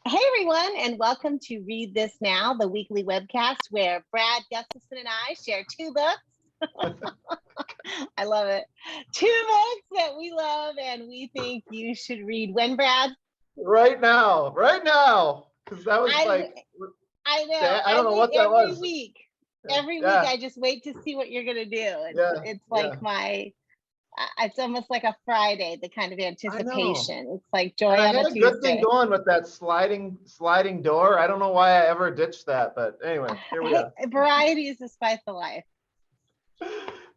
Hey everyone, and welcome to Read This Now, the weekly webcast where Brad, Gustafson, and I share two books. I love it. Two books that we love and we think you should read. When, Brad? Right now, because that was I know. I don't know what that every was. week. Every week, Yeah, I just wait to see what you're gonna do. It's like yeah. it's almost like a Friday, the kind of I know. anticipation. It's like joy And I on had a a good thing Tuesday. going with that sliding door. I don't know why I ever ditched that, but anyway, here we Hey, are. variety is the spice of life.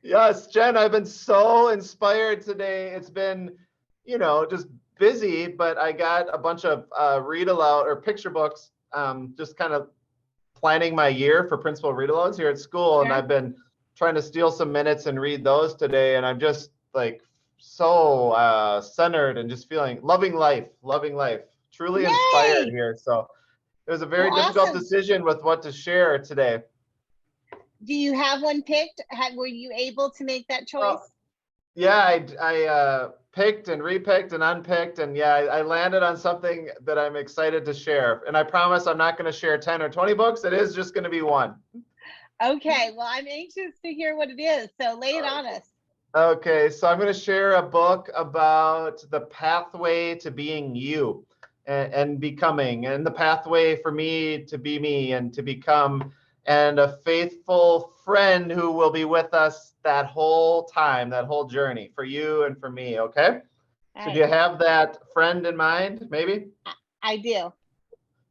Yes, Jen, I've been so inspired today. It's been, just busy, but I got a bunch of read aloud or picture books, just kind of planning my year for principal read alouds here at school. And Sure. I've been trying to steal some minutes and read those today. And I'm just like so centered and just loving life, truly inspired Yay! here. So it was a Well, very difficult awesome. decision with what to share today. Do you have one picked? Were you able to make that choice? Yeah, I picked and repicked and unpicked, and yeah, I landed on something that I'm excited to share. And I promise I'm not going to share 10 or 20 books. It is just going to be one. Okay, well, I'm anxious to hear what it is. So lay it on us. Okay, so I'm going to share a book about the pathway to being you and becoming, and the pathway for me to be me and to become, and a faithful friend who will be with us that whole time, that whole journey for you and for me. Okay. All So do right, you have that friend in mind, maybe? I do.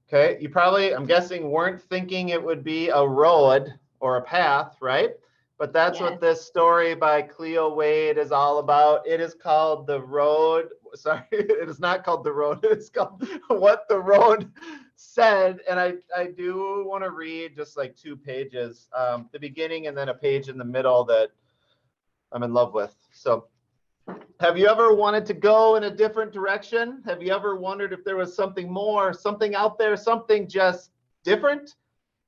Okay, you probably, I'm guessing, weren't thinking it would be a road or a path, right? But that's Yes. what this story by Cleo Wade is all about. It is called The Road. Sorry, it is not called The Road. It's called What the Road Said. And I do want to read just like 2 pages, the beginning and then a page in the middle that I'm in love with. So, have you ever wanted to go in a different direction? Have you ever wondered if there was something more, something out there, something just different?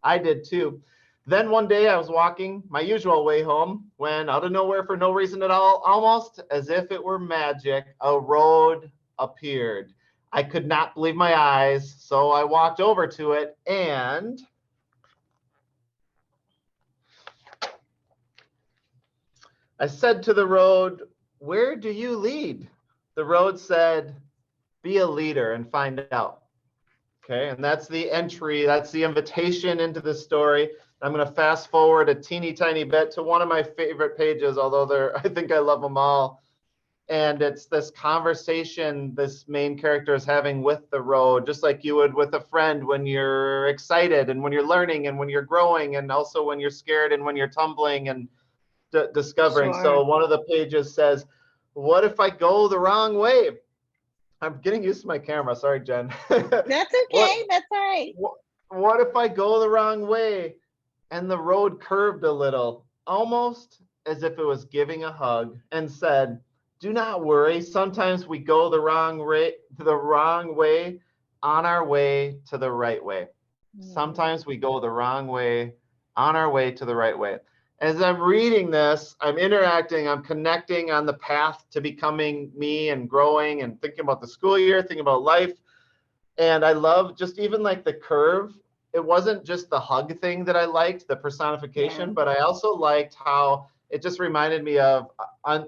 I did too. Then one day I was walking my usual way home when, out of nowhere, for no reason at all, almost as if it were magic, a road appeared. I could not believe my eyes, so I walked over to it and I said to the road, "Where do you lead?" The road said, "Be a leader and find out." Okay, and that's the entry, that's the invitation into the story. I'm going to fast forward a teeny tiny bit to one of my favorite pages, although I think I love them all. And it's this conversation this main character is having with the road, just like you would with a friend when you're excited and when you're learning and when you're growing and also when you're scared and when you're tumbling and discovering. Sure. So one of the pages says, "What if I go the wrong way?" I'm getting used to my camera. Sorry, Jen. That's what, okay. That's all right. what if I go the wrong way? And the road curved a little, almost as if it was giving a hug, and said, "Do not worry. Sometimes we go the wrong way on our way to the right way. Sometimes we go the wrong way on our way to the right way." As I'm reading this, I'm interacting, I'm connecting on the path to becoming me and growing and thinking about the school year, thinking about life. And I love just even like the curve. It wasn't just the hug thing that I liked, the Yeah. personification, but I also liked how it just reminded me of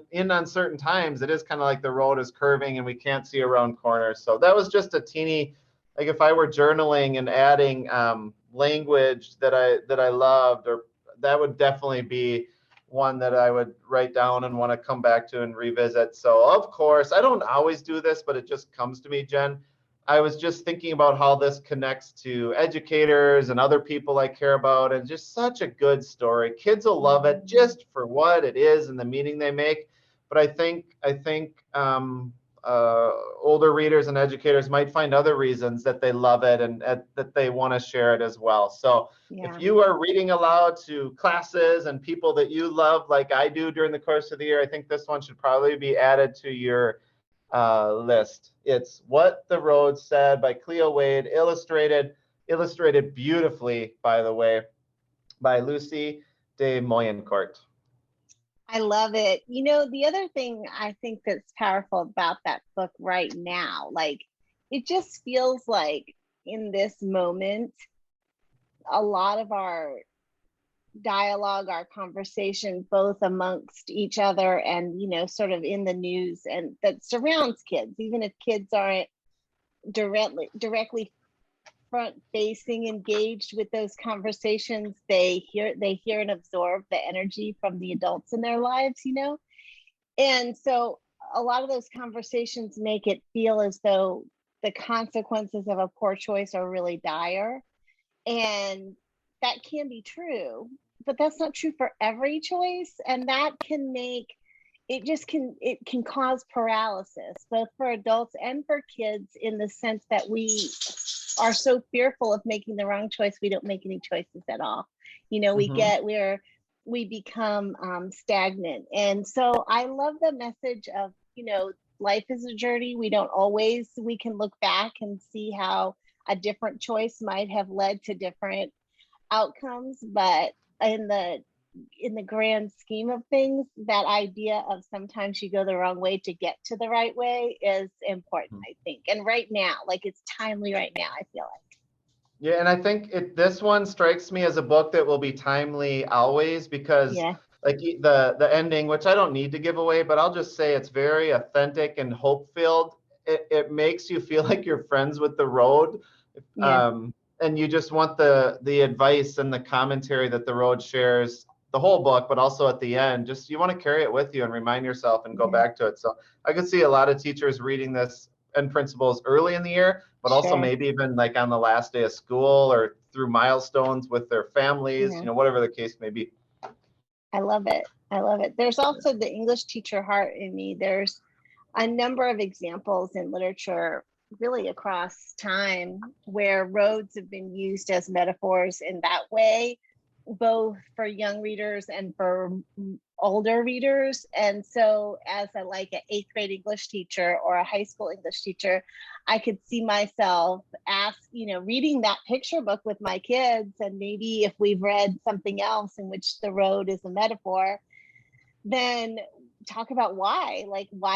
in uncertain times, it is kind of like the road is curving and we can't see around corners. So that was just a teeny, like if I were journaling and adding language that I loved, or that would definitely be one that I would write down and want to come back to and revisit. So of course, I don't always do this, but it just comes to me, Jen. I was just thinking about how this connects to educators and other people I care about, and just such a good story. Kids will love it just for what it is and the meaning they make. But I think older readers and educators might find other reasons that they love it and that they want to share it as well. So if Yeah. you are reading aloud to classes and people that you love, like I do during the course of the year, I think this one should probably be added to your list. It's What the Road Said by Cleo Wade, illustrated beautifully, by the way, by Lucie de Moyencourt. I love it. You know, the other thing I think that's powerful about that book right now, like it just feels like in this moment, a lot of our dialogue, our conversation, both amongst each other and, sort of in the news and that surrounds kids, even if kids aren't directly front facing engaged with those conversations, they hear and absorb the energy from the adults in their lives, and so a lot of those conversations make it feel as though the consequences of a poor choice are really dire, and that can be true, but that's not true for every choice, and that can make it can cause paralysis both for adults and for kids, in the sense that we are so fearful of making the wrong choice we don't make any choices at all. We become stagnant. And so I love the message of, life is a journey. We can look back and see how a different choice might have led to different outcomes, but in the grand scheme of things, that idea of sometimes you go the wrong way to get to the right way is important, I think. And right now, it's timely right now, I feel like. Yeah, and I think this one strikes me as a book that will be timely always, because the ending, which I don't need to give away, but I'll just say it's very authentic and hope-filled. It makes you feel like you're friends with the road. And you just want the advice and the commentary that the road shares, the whole book, but also at the end, just you want to carry it with you and remind yourself and go back to it. So I could see a lot of teachers reading this and principals early in the year, but also maybe even on the last day of school or through milestones with their families, whatever the case may be. I love it. There's also the English teacher heart in me. There's a number of examples in literature, really across time, where roads have been used as metaphors in that way, both for young readers and for older readers. And so as an 8th grade English teacher or a high school English teacher, I could see myself reading that picture book with my kids. And maybe if we've read something else in which the road is a metaphor, then talk about why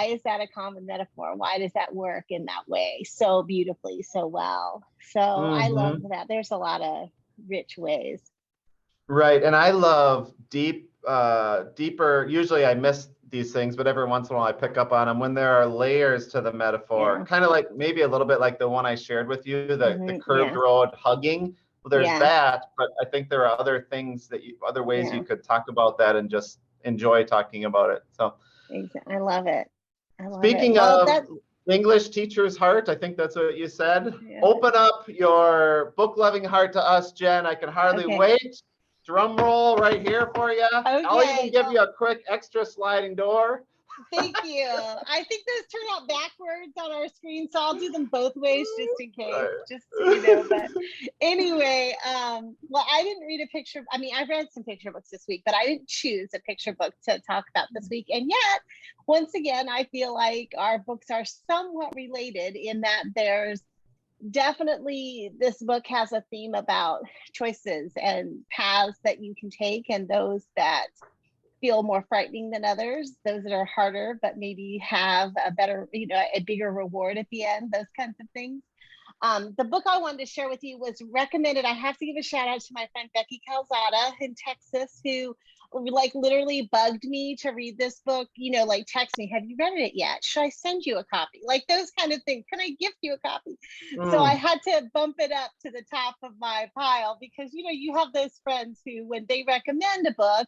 is that a common metaphor? Why does that work in that way so beautifully, so well? So I love that. There's a lot of rich ways. Right. And I love deeper, usually I miss these things, but every once in a while I pick up on them when there are layers to the metaphor, kind of maybe a little bit like the one I shared with you, the curved road hugging. Well, there's that, but I think there are other things other ways you could talk about that and just enjoy talking about it. So I love it. Speaking of English teacher's heart, I think that's what you said. Open up your book-loving heart to us, Jen. I can hardly wait. Drum roll right here for you. I'll even give you a quick extra sliding door. Thank you. I think those turn out backwards on our screen, so I'll do them both ways just in case, just so you know. But anyway, well, I didn't read a picture. I mean, I read some picture books this week, but I didn't choose a picture book to talk about this week. And yet, once again, I feel like our books are somewhat related in that there's definitely, this book has a theme about choices and paths that you can take, and those that feel more frightening than others, those that are harder but maybe have a better, a bigger reward at the end, those kinds of things. The book I wanted to share with you was recommended. I have to give a shout out to my friend Becky Calzada in Texas, who literally bugged me to read this book, text me, have you read it yet? Should I send you a copy? Those kind of things. Can I gift you a copy? So I had to bump it up to the top of my pile because, you have those friends who, when they recommend a book,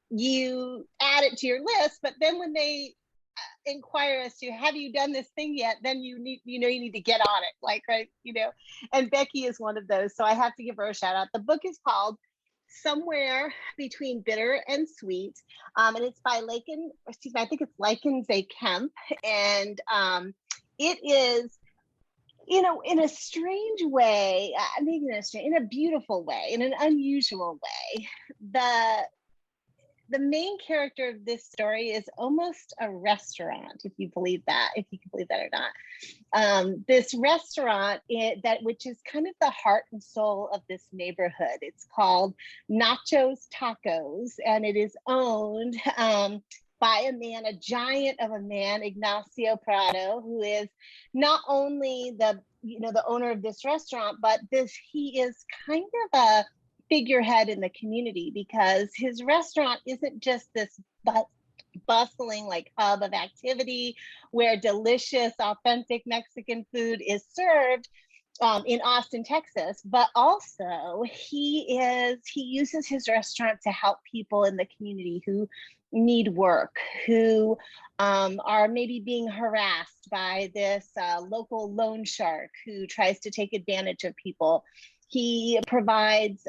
you add it to your list, but then when they inquire as to have you done this thing yet, then you need to get on it, right, and Becky is one of those, so I have to give her a shout out. The book is called Somewhere Between Bitter and Sweet, and it's by Laeken, I think it's Laeken Kemp, and it is, in a strange way, in a beautiful way, in an unusual way, the main character of this story is almost a restaurant, if you can believe that or not. This restaurant, which is kind of the heart and soul of this neighborhood. It's called Nacho's Tacos, and it is owned by a giant of a man, Ignacio Prado, who is not only the the owner of this restaurant, but he is kind of a figurehead in the community because his restaurant isn't just this bustling like hub of activity where delicious, authentic Mexican food is served in Austin, Texas, but also he uses his restaurant to help people in the community who need work, who are maybe being harassed by this local loan shark who tries to take advantage of people. He provides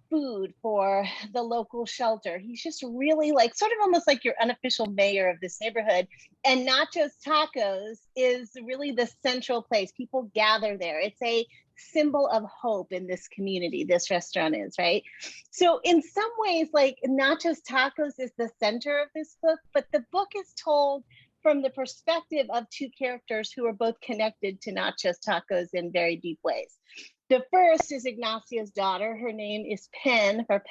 food for the local shelter. He's just really like sort of almost like your unofficial mayor of this neighborhood. And Nachos Tacos is really the central place. People gather there. It's a symbol of hope in this community, this restaurant is, right? So in some ways, like Nachos Tacos is the center of this book, but the book is told from the perspective of two characters who are both connected to Nachos Tacos in very deep ways. The first is Ignacio's daughter. Her name is Pen, for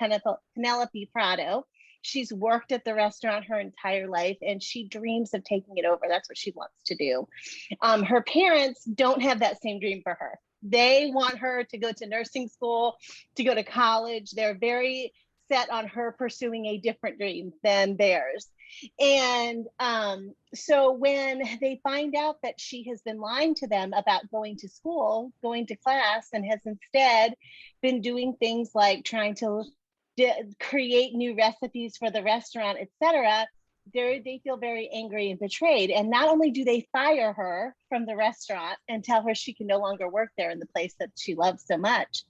Penelope Prado. She's worked at the restaurant her entire life and she dreams of taking it over. That's what she wants to do. Her parents don't have that same dream for her. They want her to go to nursing school, to go to college. They're very set on her pursuing a different dream than theirs. And so when they find out that she has been lying to them about going to school, going to class, and has instead been doing things like trying to create new recipes for the restaurant, etc., they feel very angry and betrayed. And not only do they fire her from the restaurant and tell her she can no longer work there in the place that she loves so much,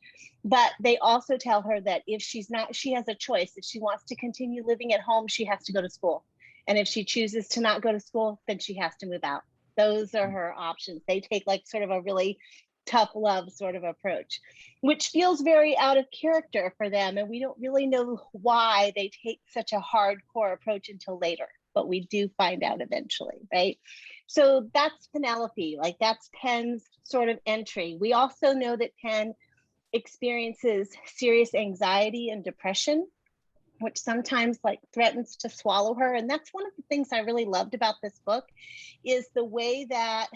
but they also tell her that if she has a choice. If she wants to continue living at home, she has to go to school. And if she chooses to not go to school, then she has to move out. Those are her options. They take like sort of a really tough love sort of approach, which feels very out of character for them. And we don't really know why they take such a hardcore approach until later, but we do find out eventually, right? So that's Penelope, like that's Pen's sort of entry. We also know that Pen experiences serious anxiety and depression, which sometimes like threatens to swallow her. And that's one of the things I really loved about this book is the way that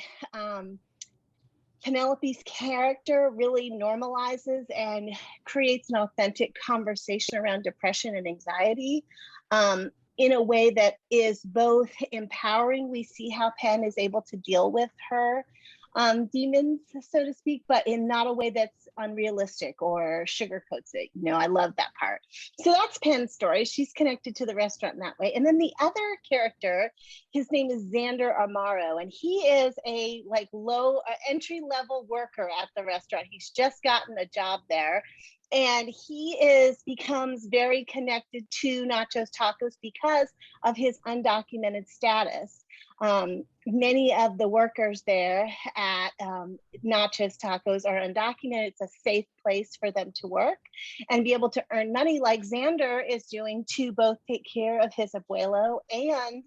Penelope's character really normalizes and creates an authentic conversation around depression and anxiety in a way that is both empowering. We see how Pen is able to deal with her demons, so to speak, but in not a way that's unrealistic or sugarcoats it. I love that part. So that's Pen's story. She's connected to the restaurant in that way. And then the other character, his name is Xander Amaro, and he is a like low entry-level worker at the restaurant. He's just gotten a job there. And he becomes very connected to Nachos Tacos because of his undocumented status. Many of the workers there at Nachos Tacos are undocumented. It's a safe place for them to work and be able to earn money like Xander is doing to both take care of his abuelo and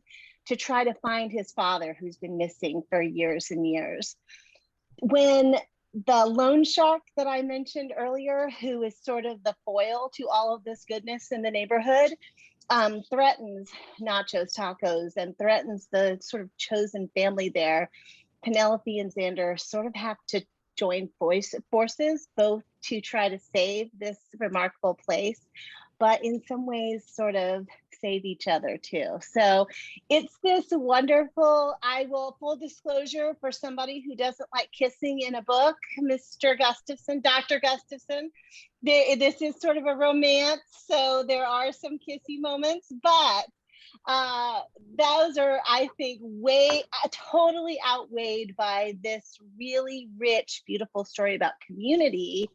to try to find his father who's been missing for years and years. When the loan shark that I mentioned earlier, who is sort of the foil to all of this goodness in the neighborhood, threatens Nachos Tacos and threatens the sort of chosen family there, Penelope and Xander sort of have to join forces, both to try to save this remarkable place, but in some ways sort of save each other too. So it's this wonderful, full disclosure for somebody who doesn't like kissing in a book, Mr. Gustafson, Dr. Gustafson, this is sort of a romance. So there are some kissy moments, but those are, I think, totally outweighed by this really rich, beautiful story about community,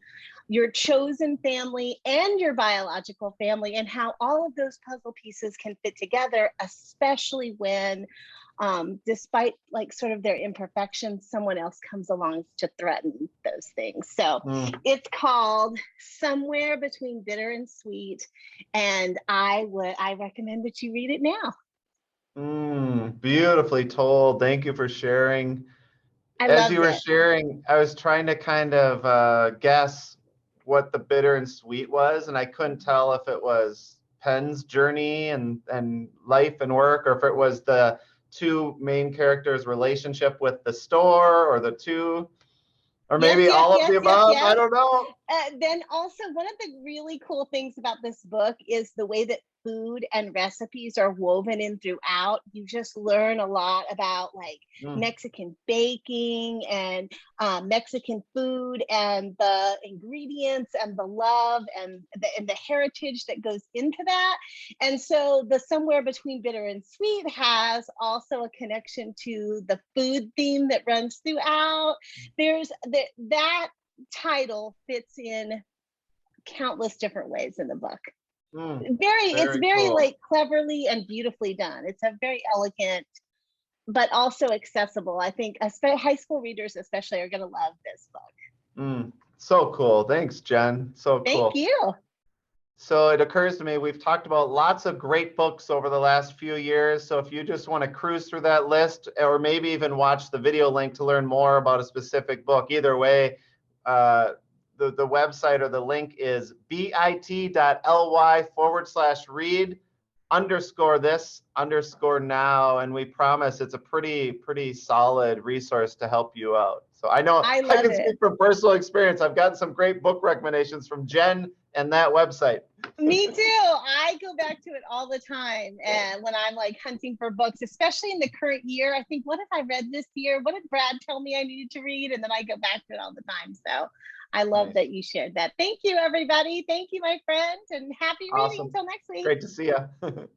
your chosen family and your biological family, and how all of those puzzle pieces can fit together, especially when, despite like sort of their imperfections, someone else comes along to threaten those things. So it's called Somewhere Between Bitter and Sweet, and I recommend that you read it now. Beautifully told. Thank you for sharing. As you were sharing, I was trying to kind of guess what the bitter and sweet was, and I couldn't tell if it was Pen's journey and life and work, or if it was the two main characters' relationship with the store or the two, or Yes, maybe yes, all of yes, the yes, above. yes. I don't know. Then also one of the really cool things about this book is the way that food and recipes are woven in throughout. You just learn a lot about like Mexican baking and Mexican food and the ingredients and the love and the heritage that goes into that. And so the Somewhere Between Bitter and Sweet has also a connection to the food theme that runs throughout. There's that title fits in countless different ways in the book. It's very Cool. like cleverly and beautifully done. It's a very elegant, but also accessible. I think high school readers especially are going to love this book. So cool. Thanks, Jen. So cool. Thank you. So it occurs to me, we've talked about lots of great books over the last few years. So if you just want to cruise through that list, or maybe even watch the video link to learn more about a specific book, either way, the website or the link is bit.ly/read_this_now. And we promise it's a pretty solid resource to help you out. So I know I can speak from personal experience. I've gotten some great book recommendations from Jen and that website. Me too. I go back to it all the time. And when I'm like hunting for books, especially in the current year, I think, what have I read this year? What did Brad tell me I needed to read? And then I go back to it all the time. So I love that you shared that. Thank you, everybody. Thank you, my friend. And happy reading until next week. Great to see you.